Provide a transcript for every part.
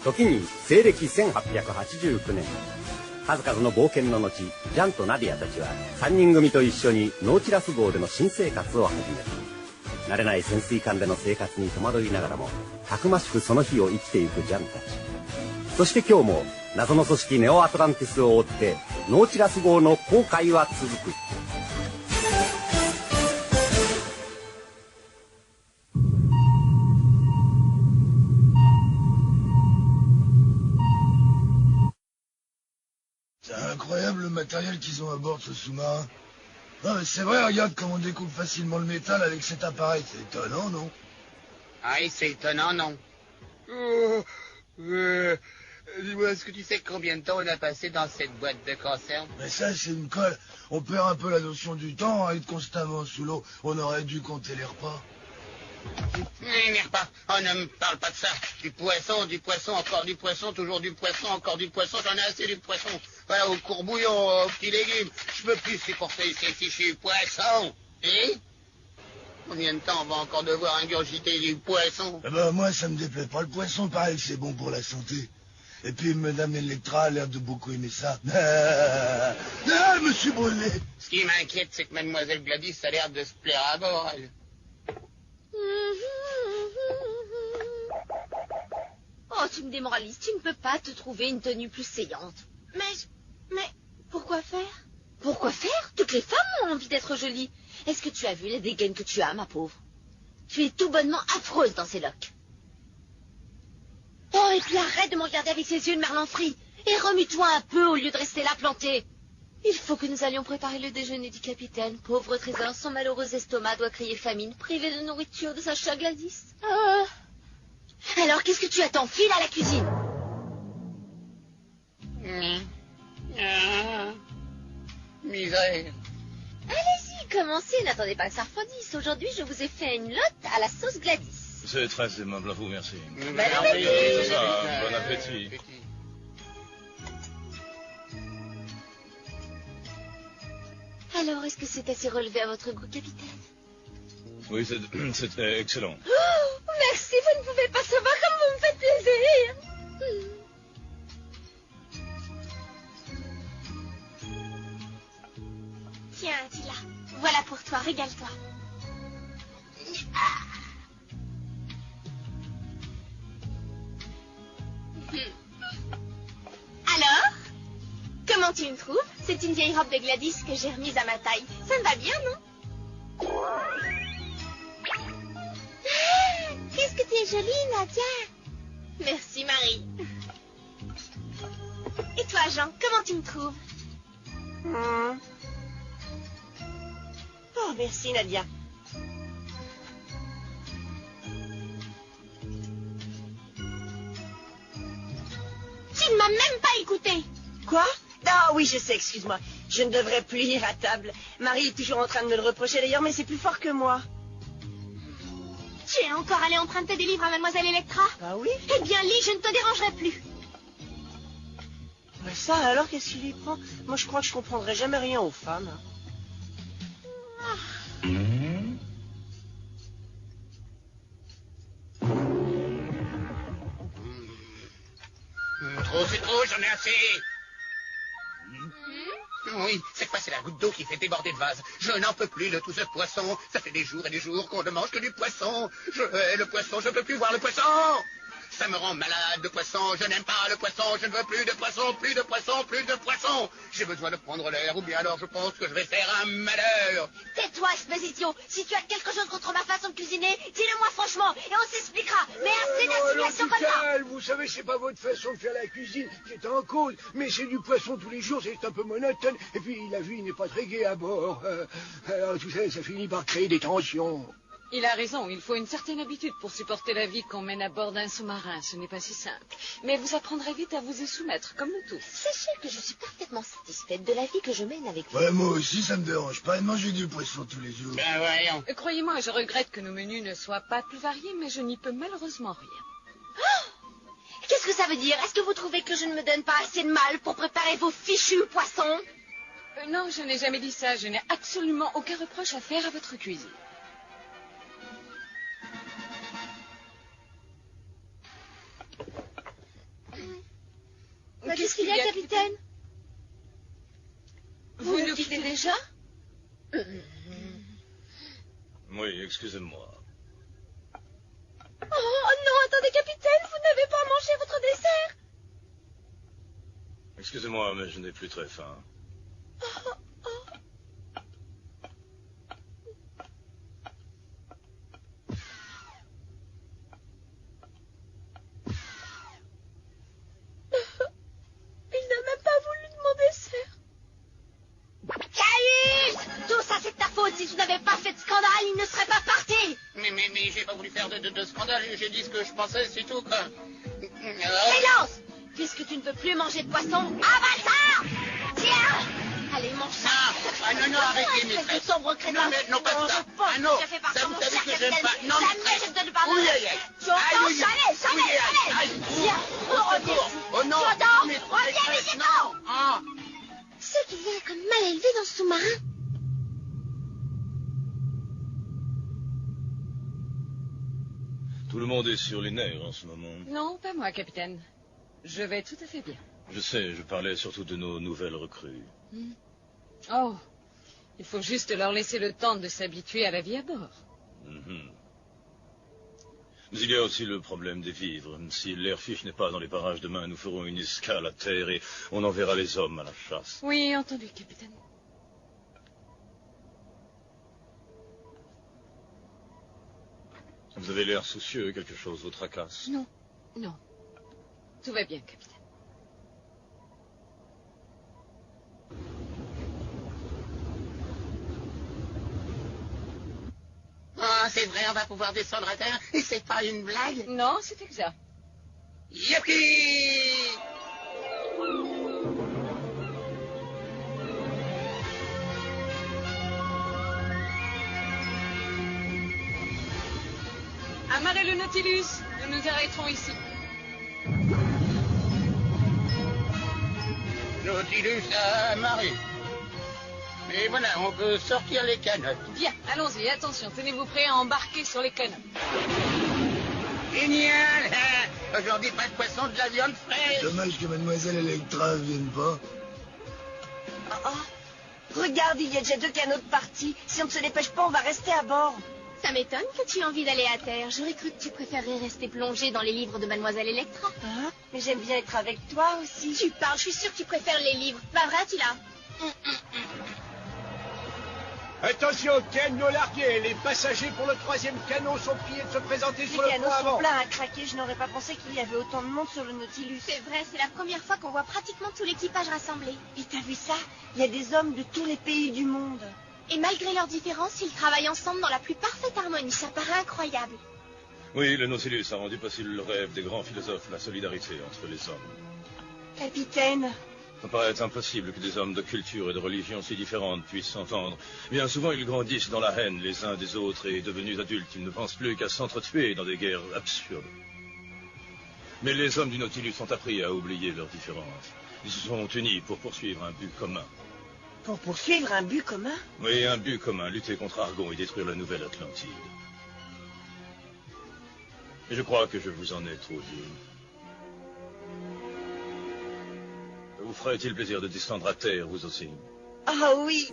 時に西暦1889年、数々の冒険の後、ジャンとナディアたちは3人組と一緒にノーチラス号での新生活を始める。慣れない潜水艦での生活に戸惑いながらも、たくましくその日を生きていくジャンたち。そして今日も謎の組織ネオアトランティスを追ってノーチラス号の航海は続く。C'est incroyable le matériel qu'ils ont à bord de ce sous-marin. Non mais c'est vrai, regarde comment on découpe facilement le métal avec cet appareil. C'est étonnant, non? Ah oui, c'est étonnant, non? Dis-moi, est-ce que tu sais combien de temps on a passé dans cette boîte de conserve? Mais ça, c'est une colle. On perd un peu la notion du temps à être constamment sous l'eau. On aurait dû compter les repas. Les repas, oh, ne me parle pas de ça. Du poisson, encore du poisson, toujours du poisson, encore du poisson. J'en ai assez du poisson. Voilà, au courbouillon, aux petits légumes. Je peux plus supporter ces fichus poissons. Et combien de temps on va encore devoir ingurgiter du poisson? Eh ben, moi, ça me déplaît pas le poisson. Pareil, c'est bon pour la santé. Et puis, Madame Electra a l'air de beaucoup aimer ça. Je me suis brûlé. Ce qui m'inquiète, c'est que Mademoiselle Gladys a l'air de se plaire à bord, elle. Oh, tu me démoralises. Tu ne peux pas te trouver une tenue plus saillante. Mais, pourquoi faire? Pourquoi faire? Toutes les femmes ont envie d'être jolies. Est-ce que tu as vu les dégaines que tu as, ma pauvre? Tu es tout bonnement affreuse dans ces loques. Oh, et puis arrête de me regarder avec ces yeux de merlan-frit. Et remue-toi un peu au lieu de rester là planté. Il faut que nous allions préparer le déjeuner du capitaine. Pauvre trésor, son malheureux estomac doit crier famine, privé de nourriture de sa chère Gladys. Alors, qu'est-ce que tu attends? File à la cuisine. Misère. Allez-y, commencez, n'attendez pas que ça refroidisse. Aujourd'hui, je vous ai fait une lotte à la sauce Gladys. C'est très aimable à vous, merci. Bon appétit. Bon appétit. Alors, est-ce que c'est assez relevé à votre goût, capitaine? Oui, c'était excellent. Oh, merci, vous ne pouvez pas savoir comme vous me faites plaisir. Tiens, Attila, voilà pour toi, régale-toi. Alors, comment tu me trouves? C'est une vieille robe de Gladys que j'ai remise à ma taille. Ça me va bien, non? Ah, qu'est-ce que tu es jolie, Nadia. Merci, Marie. Et toi, Jean, comment tu me trouves? Oh, merci, Nadia. Tu ne m'as même pas écouté. Quoi? Ah oui, je sais, excuse-moi. Je ne devrais plus lire à table. Marie est toujours en train de me le reprocher d'ailleurs, mais c'est plus fort que moi. Tu es encore allé emprunter des livres à Mademoiselle Electra? Ah oui? Eh bien, lis, je ne te dérangerai plus. Mais ça, alors, qu'est-ce qu'il y prend? Moi, je crois que je comprendrai jamais rien aux femmes. Trop, c'est trop, j'en ai assez. Oui, c'est quoi? C'est la goutte d'eau qui fait déborder le vase. Je n'en peux plus de tout ce poisson. Ça fait des jours et des jours qu'on ne mange que du poisson. Je hais le poisson, je ne peux plus voir le poisson. Ça me rend malade, le poisson. Je n'aime pas le poisson. Je ne veux plus de poisson, plus de poisson, plus de poisson. J'ai besoin de prendre l'air, ou bien alors je pense que je vais faire un malheur. Tais-toi, espèce d'idiot. Si tu as quelque chose contre ma façon de cuisiner, dis-le-moi franchement, et on s'expliquera. Mais assez d'insinuations comme ça. Vous savez, c'est pas votre façon de faire la cuisine qui est en cause, mais c'est du poisson tous les jours, c'est un peu monotone. Et puis, la vie n'est pas très gaie à bord. Alors, tout ça, ça finit par créer des tensions. Il a raison, il faut une certaine habitude pour supporter la vie qu'on mène à bord d'un sous-marin. Ce n'est pas si simple. Mais vous apprendrez vite à vous y soumettre, comme nous tous. Sachez que je suis parfaitement satisfaite de la vie que je mène avec vous. Ouais, moi aussi, ça me dérange pas de manger du poisson tous les jours. Ben voyons. Croyez-moi, je regrette que nos menus ne soient pas plus variés, mais je n'y peux malheureusement rien. Oh, qu'est-ce que ça veut dire? Est-ce que vous trouvez que je ne me donne pas assez de mal pour préparer vos fichus poissons? Non, je n'ai jamais dit ça. Je n'ai absolument aucun reproche à faire à votre cuisine. qu'il y a, capitaine? Vous nous nous quittez quittez déjà? Oui, excusez-moi. Oh non, attendez, capitaine, vous n'avez pas mangé votre dessert. Excusez-moi, mais je n'ai plus très faim. Il n'a même pas voulu de mon dessert. Caius! Tout ça, c'est de ta faute. Si tu n'avais pas fait de scandale, il ne serait pas parti. Mais j'ai pas voulu faire de scandale. J'ai dit ce que je pensais, c'est tout, quoi. Silence! Puisque tu ne peux plus manger de poisson, avale ça! Tiens! Allez, mange ça! Non, arrêtez, espèce maîtresse. de sombre crétin. Non, mais non, pas ça. Ah non, Je fais par ça, mon vous savez cher que j'aime capitaine. pas. Non, Jamais maîtresse. je ne te pardonnerai. Oui, aïe, aïe. Tu entends? Aïe, aïe, Jamais, aïe, jamais! aïe. Viens, reviens ici. Oh non, Tu entends? mais Reviens maîtresse, ici, non. Ah. Ce qu'il y a comme mal élevé dans ce sous-marin. Tout le monde est sur les nerfs en ce moment. Non, pas moi, capitaine. Je vais tout à fait bien. Je sais, je parlais surtout de nos nouvelles recrues. Oh, il faut juste leur laisser le temps de s'habituer à la vie à bord. Mhm. Mais il y a aussi le problème des vivres. Si l'airfiche n'est pas dans les parages demain, nous ferons une escale à terre et on enverra les hommes à la chasse. Oui, entendu, capitaine. Vous avez l'air soucieux, quelque chose vous tracasse. Non, non. Tout va bien, capitaine. Ah, c'est vrai, on va pouvoir descendre à terre. Et c'est pas une blague. Non, c'est exact. Youpi! Amarrez le Nautilus. Nous nous arrêterons ici. Nautilus à marée. Et voilà, on peut sortir les canottes. Bien, allons-y. Attention, tenez-vous prêts à embarquer sur les canons. Génial! Aujourd'hui, pas de poisson, de la viande fraîche. Dommage que mademoiselle Electra vienne pas. Regarde, il y a déjà 2 canots de partie. Si on ne se dépêche pas, on va rester à bord. Ça m'étonne que tu aies envie d'aller à terre. J'aurais cru que tu préférerais rester plongé dans les livres de mademoiselle Electra. Mais j'aime bien être avec toi aussi. Tu parles, je suis sûre que tu préfères les livres. Pas vrai, tu l'as? Attention, canot largué. Les passagers pour le 3e canot sont priés de se présenter sur Les le canots pont sont avant. pleins à craquer. Je n'aurais pas pensé qu'il y avait autant de monde sur le Nautilus. C'est vrai, c'est la première fois qu'on voit pratiquement tout l'équipage rassemblé. Et t'as vu ça? Il y a des hommes de tous les pays du monde. Et malgré leurs différences, ils travaillent ensemble dans la plus parfaite harmonie. Ça paraît incroyable. Oui, le Nautilus a rendu possible le rêve des grands philosophes, la solidarité entre les hommes. Capitaine, Ça paraît impossible que des hommes de culture et de religion si différentes puissent s'entendre. Bien souvent, ils grandissent dans la haine les uns des autres et devenus adultes, ils ne pensent plus qu'à s'entretuer dans des guerres absurdes. Mais les hommes du Nautilus ont appris à oublier leurs différences. Ils se sont unis pour poursuivre un but commun. pour poursuivre un but commun? Oui, un but commun, lutter contre Argon et détruire la nouvelle Atlantide. Et je crois que je vous en ai trop dit. Vous ferait-il plaisir de descendre à terre, vous aussi? Ah oui.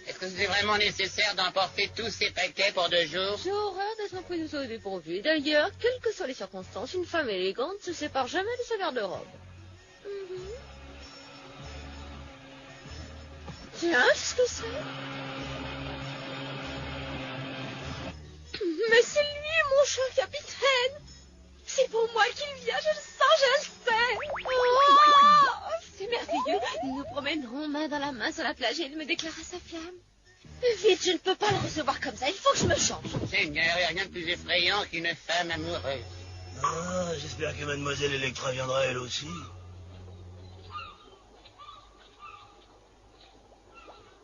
Est-ce que c'est vraiment nécessaire d'emporter tous ces paquets pour 2 jours? J'ai horreur d'être prise au dépourvu. D'ailleurs, quelles que soient les circonstances, une femme élégante ne se sépare jamais de sa garde-robe. Tiens, qu'est-ce que c'est? Mais c'est lui, mon cher capitaine. C'est pour moi qu'il vient, je le sens, je le sais. Oh, c'est merveilleux. Nous nous promènerons main dans la main sur la plage et il me déclara sa flamme. Vite, je ne peux pas le recevoir comme ça. Il faut que je me change. Seigneur, il n'y a rien de plus effrayant qu'une femme amoureuse. Ah, j'espère que mademoiselle Electra viendra elle aussi.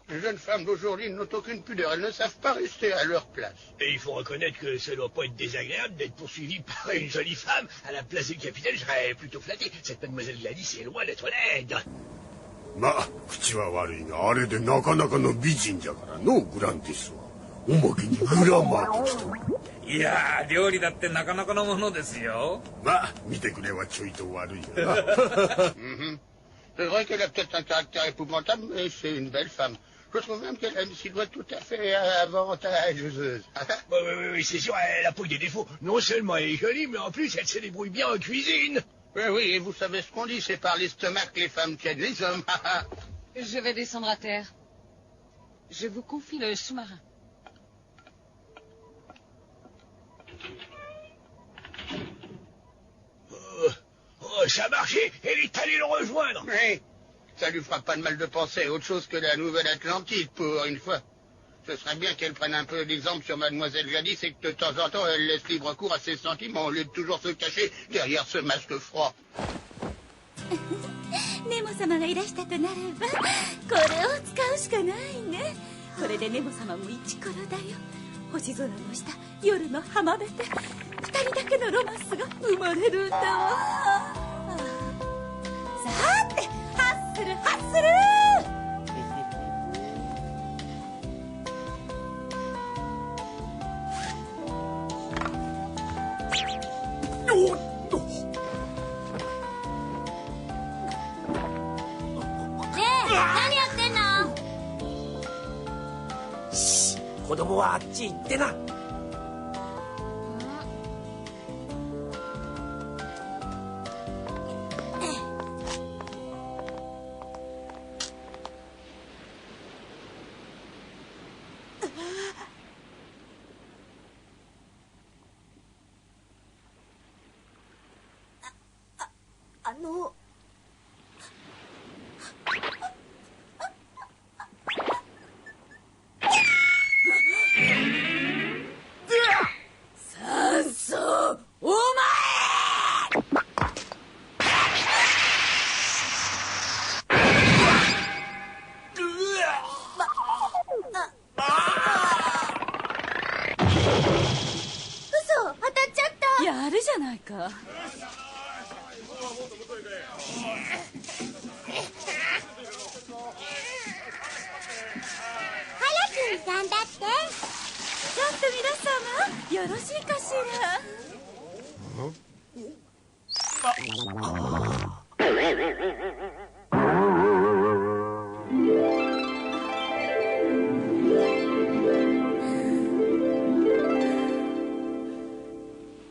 Les jeunes femmes d'aujourd'hui n'ont aucune pudeur, elles ne savent pas rester à leur place. Et il faut reconnaître que ça doit pas être désagréable d'être poursuivi par une jolie femme. À la place du capitaine, je serais plutôt flatté. Cette mademoiselle Gladys est loin d'être laide. まあ口は悪いがあれでなかなかの美人じゃからのグランティスはおまけにグラマー的といやー料理だってなかなかのものですよ。まあ見てくれはちょいと悪いがな C'est vrai qu'elle a peut-être un caractère épouvantable, mais c'est une belle femme. Je trouve même qu'elle a une silhouette tout à fait avantageuse. Oui, c'est sûr, elle a pas eu des défauts. Non seulement elle est jolie, mais en plus elle se débrouille bien en cuisine. Oui, et vous savez ce qu'on dit, c'est par l'estomac que les femmes tiennent les hommes. Je vais descendre à terre. Je vous confie le sous-marin. Oh, ça a marché. Elle est allée le rejoindre. Oui, ça lui fera pas de mal de penser à autre chose que la nouvelle Atlantide, pour une fois. Ce serait bien qu'elle prenne un peu d'exemple sur mademoiselle Gladys et que de temps en temps elle laisse libre cours à ses sentiments au lieu de toujours se cacher derrière ce masque froid. ネモ様がいらしたとなればこれを使うしかないね。これでネモ様もイチコロだよ。星空の下夜の浜辺で二人だけのロマンスが生まれるんだわ。さてハッスルハッスル子供はあっち行ってな。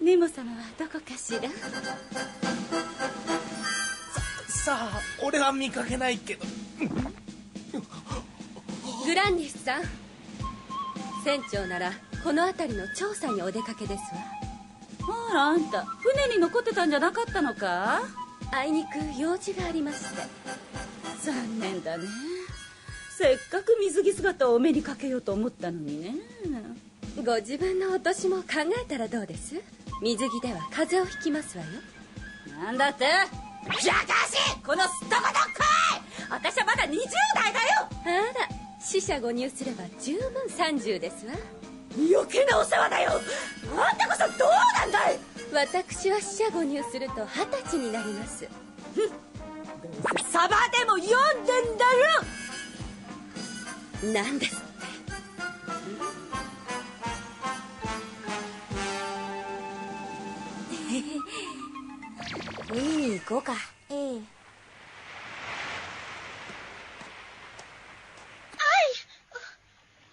ネモ様はどこかしら。さあ俺は見かけないけど。グランディスさん、船長ならこの辺りの調査にお出かけですわ。あら、あんた船に残ってたんじゃなかったのか。あいにく用事がありまして。残念だね。せっかく水着姿をお目にかけようと思ったのにね。ご自分のお年も考えたらどうです？水着では風邪をひきますわよ。なんだって？じゃかしこのすっとこどっこい。私はまだ20代だよ。あら、四捨五入すれば十分30ですわ。余計なお世話だよ。あんたこそどうなんだい。私は四捨五入すると20歳になります。どうせサバでも読んでんだろ。なんですって。海に行こうか。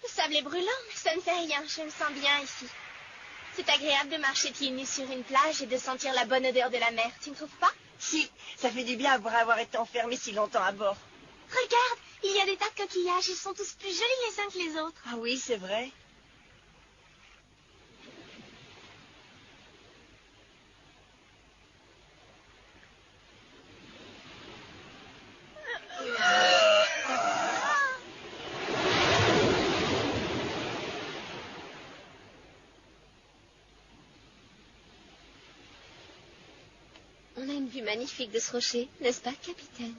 Le sable est brûlant, mais ça ne fait rien, je me sens bien ici. C'est agréable de marcher pieds nus sur une plage et de sentir la bonne odeur de la mer, tu ne trouves pas? Si, ça fait du bien après avoir été enfermé si longtemps à bord. Regarde, il y a des tas de coquillages, ils sont tous plus jolis les uns que les autres. Ah oui, c'est vrai. On a une vue magnifique de ce rocher, n'est-ce pas, capitaine?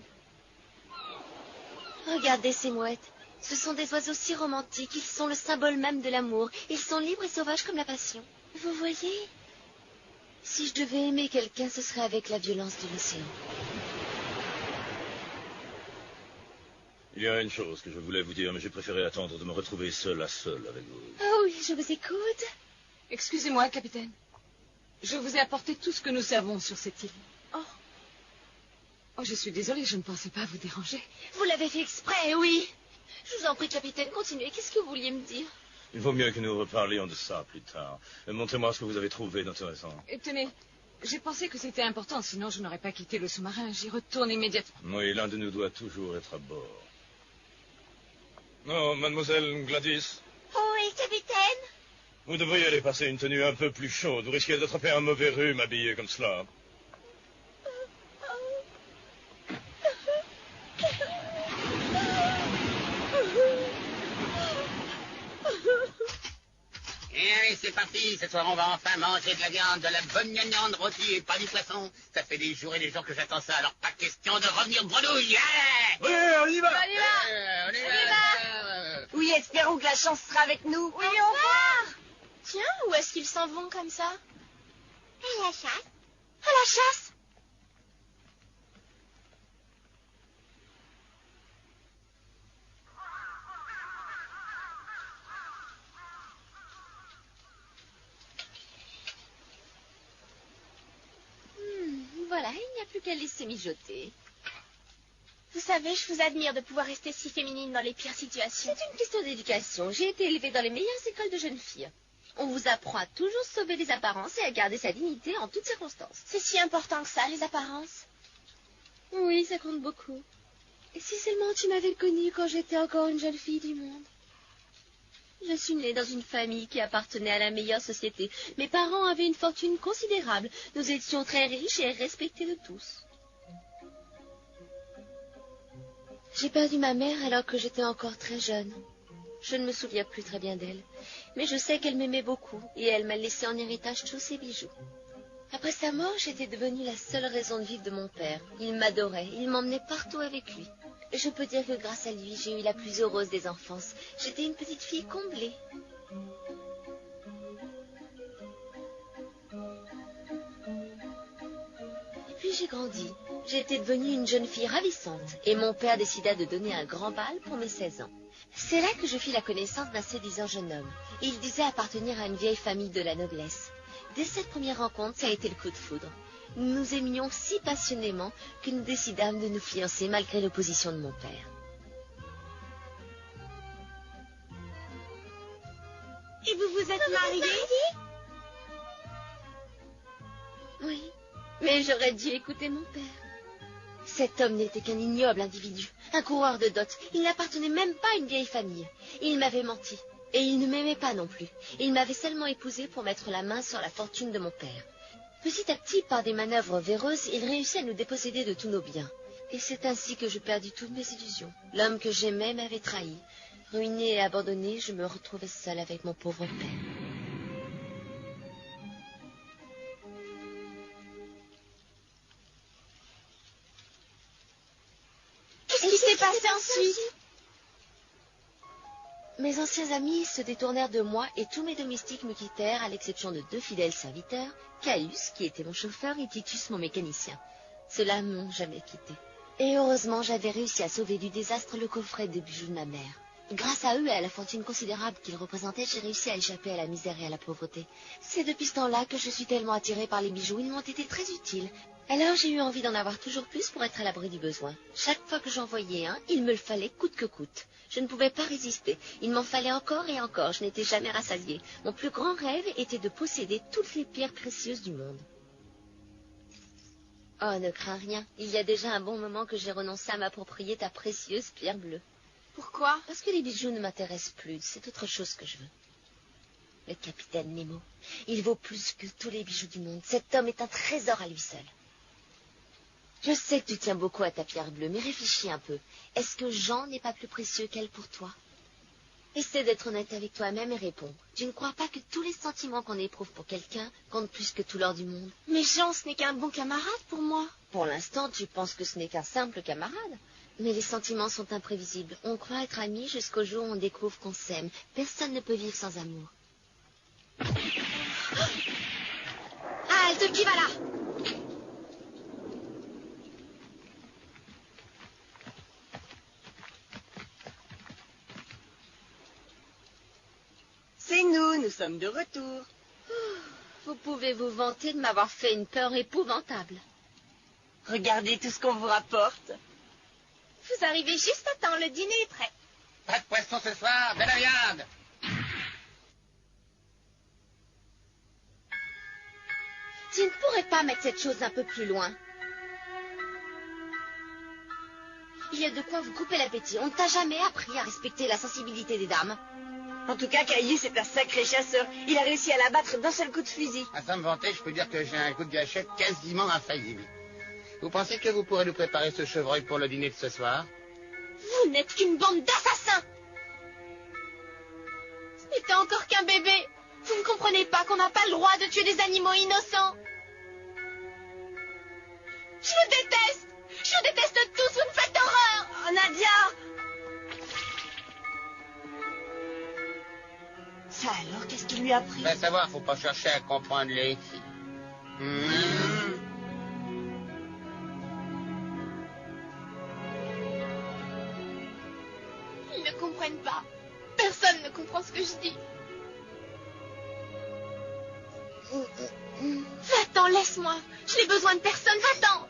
Regardez ces mouettes. Ce sont des oiseaux si romantiques, ils sont le symbole même de l'amour. Ils sont libres et sauvages comme la passion. Vous voyez, si je devais aimer quelqu'un, ce serait avec la violence de l'océan. Il y a une chose que je voulais vous dire, mais j'ai préféré attendre de me retrouver seul à seul avec vous. Oh oui, je vous écoute. Excusez-moi, capitaine. Je vous ai apporté tout ce que nous savons sur cette île. Oh, je suis désolée, je ne pensais pas vous déranger. Vous l'avez fait exprès, oui. Je vous en prie, capitaine, continuez. Qu'est-ce que vous vouliez me dire? Il vaut mieux que nous reparlions de ça plus tard. Montrez-moi ce que vous avez trouvé d'intéressant. Tenez, j'ai pensé que c'était important, sinon je n'aurais pas quitté le sous-marin. J'y retourne immédiatement. Oui, l'un de nous doit toujours être à bord. Oh, mademoiselle Gladys. Oui, capitaine. Vous devriez aller passer une tenue un peu plus chaude. Vous risquez d'attraper un mauvais rhume habillé comme cela. Et allez, c'est parti. Ce soir, on va enfin manger de la viande, de la bonne viande rôtie et pas du poisson. Ça fait des jours et des jours que j'attends ça, alors pas question de revenir grenouille. Oui, on y va. On y va. On y va. Oui, espérons que la chance sera avec nous. Oui, au revoir. Tiens, où est-ce qu'ils s'en vont comme ça? À la chasse. À la chasse? Voilà, il n'y a plus qu'à laisser mijoter. Vous savez, je vous admire de pouvoir rester si féminine dans les pires situations. C'est une question d'éducation. J'ai été élevée dans les meilleures écoles de jeunes filles. On vous apprend à toujours sauver les apparences et à garder sa dignité en toutes circonstances. C'est si important que ça, les apparences. Oui, ça compte beaucoup. Et si seulement tu m'avais connue quand j'étais encore une jeune fille du monde. Je suis née dans une famille qui appartenait à la meilleure société. Mes parents avaient une fortune considérable. Nous étions très riches et respectés de tous. J'ai perdu ma mère alors que j'étais encore très jeune. Je ne me souviens plus très bien d'elle. Mais je sais qu'elle m'aimait beaucoup et elle m'a laissé en héritage tous ses bijoux. Après sa mort, j'étais devenue la seule raison de vivre de mon père. Il m'adorait, il m'emmenait partout avec lui. Je peux dire que grâce à lui, j'ai eu la plus heureuse des enfances. J'étais une petite fille comblée. Et puis j'ai grandi. J'étais devenue une jeune fille ravissante. Et mon père décida de donner un grand bal pour mes 16 ans. C'est là que je fis la connaissance d'un séduisant jeune homme. Il disait appartenir à une vieille famille de la noblesse. Dès cette première rencontre, ça a été le coup de foudre. Nous nous aimions si passionnément que nous décidâmes de nous fiancer malgré l'opposition de mon père. Et vous vous êtes mariés? Oui, mais j'aurais dû écouter mon père. Cet homme n'était qu'un ignoble individu, un coureur de dot. Il n'appartenait même pas à une vieille famille. Il m'avait menti. Et il ne m'aimait pas non plus. Il m'avait seulement épousée pour mettre la main sur la fortune de mon père. Petit à petit, par des manœuvres véreuses, il réussit à nous déposséder de tous nos biens. Et c'est ainsi que je perdis toutes mes illusions. L'homme que j'aimais m'avait trahi. Ruiné et abandonné, je me retrouvais seule avec mon pauvre père. Qu'est-ce qui s'est passé ensuite? Mes anciens amis se détournèrent de moi et tous mes domestiques me quittèrent, à l'exception de 2 fidèles serviteurs, Caius, qui était mon chauffeur, et Titus, mon mécanicien. Ceux-là ne m'ont jamais quitté. Et heureusement, j'avais réussi à sauver du désastre le coffret de bijoux de ma mère. Grâce à eux et à la fortune considérable qu'ils représentaient, j'ai réussi à échapper à la misère et à la pauvreté. C'est depuis ce temps-là que je suis tellement attirée par les bijoux, ils m'ont été très utiles. Alors j'ai eu envie d'en avoir toujours plus pour être à l'abri du besoin. Chaque fois que j'en voyais un, il me le fallait coûte que coûte. Je ne pouvais pas résister. Il m'en fallait encore et encore. Je n'étais jamais rassasiée. Mon plus grand rêve était de posséder toutes les pierres précieuses du monde. Oh, ne crains rien. Il y a déjà un bon moment que j'ai renoncé à m'approprier ta précieuse pierre bleue. Pourquoi? Parce que les bijoux ne m'intéressent plus. C'est autre chose que je veux. Le capitaine Nemo. Il vaut plus que tous les bijoux du monde. Cet homme est un trésor à lui seul. Je sais que tu tiens beaucoup à ta pierre bleue, mais réfléchis un peu. Est-ce que Jean n'est pas plus précieux qu'elle pour toi? Essaie d'être honnête avec toi-même et réponds. Tu ne crois pas que tous les sentiments qu'on éprouve pour quelqu'un comptent plus que tout l'or du monde? Mais Jean, ce n'est qu'un bon camarade pour moi. Pour l'instant, tu penses que ce n'est qu'un simple camarade. Mais les sentiments sont imprévisibles. On croit être amis jusqu'au jour où on découvre qu'on s'aime. Personne ne peut vivre sans amour. Halte, qui va là? C'est nous sommes de retour. Vous pouvez vous vanter de m'avoir fait une peur épouvantable. Regardez tout ce qu'on vous rapporte. Vous arrivez juste à temps, le dîner est prêt. Pas de poisson ce soir, de la viande. Tu ne pourrais pas mettre cette chose un peu plus loin? Il y a de quoi vous couper l'appétit. On ne t'a jamais appris à respecter la sensibilité des dames. En tout cas, Caillou, c'est un sacré chasseur. Il a réussi à l'abattre d'un seul coup de fusil. À ça me vanter, je peux dire que j'ai un coup de gâchette quasiment infaillible. Vous pensez que vous pourrez nous préparer ce chevreuil pour le dîner de ce soir? Vous n'êtes qu'une bande d'assassins. Ce n'était encore qu'un bébé. Vous ne comprenez pas qu'on n'a pas le droit de tuer des animaux innocents. Je le déteste. Je déteste tous, vous me faites horreur. Oh, Nadia! Ça alors, qu'est-ce qu'il lui a pris? Va savoir, faut pas chercher à comprendre les filles. Ils ne comprennent pas. Personne ne comprend ce que je dis. Va-t'en, laisse-moi. Je n'ai besoin de personne, va-t'en.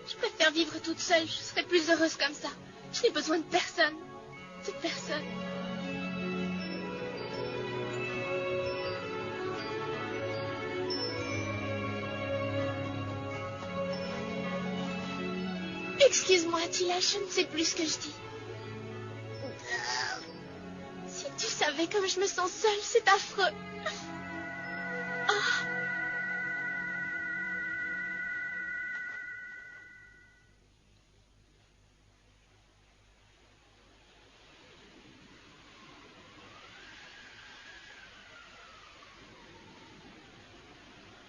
Je préfère vivre toute seule, je serais plus heureuse comme ça. Je n'ai besoin de personne. De personne. Excuse-moi, Attila, je ne sais plus ce que je dis. Si tu savais comme je me sens seule, c'est affreux. Ah.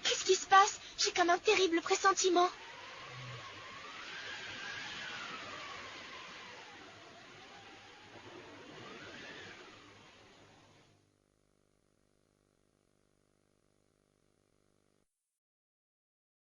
Qu'est-ce qui se passe? J'ai comme un terrible pressentiment.